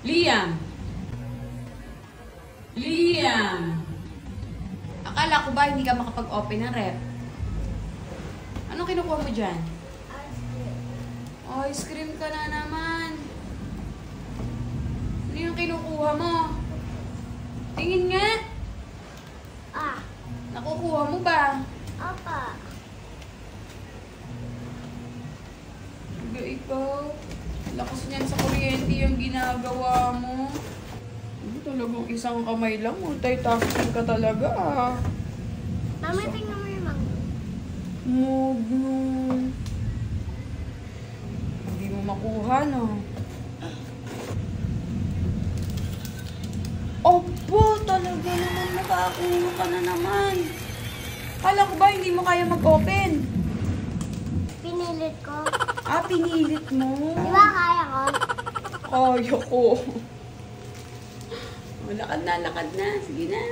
Liam! Liam! Akala ko ba hindi ka makapag-open ng rep? Anong kinukuha mo dyan? Ice cream ka na naman. Ano yung kinukuha mo? Tingin nga. Nakukuha mo ba? Opa. Ikaw, lakas niyan sa kuryente yung ginagawa mo. Talagang isang kamay lang. Multitasking ka talaga ah. Mama, tingnan mo yung mangga. Mugno. Hindi mo makuha, no? Opo, talaga naman nakakuha ka na naman. Kala ko ba hindi mo kaya mag-open? Pinilit ko. Pinilit mo. Di ba kaya ko? Kaya ko. Lakad na, lakad na. Sige na.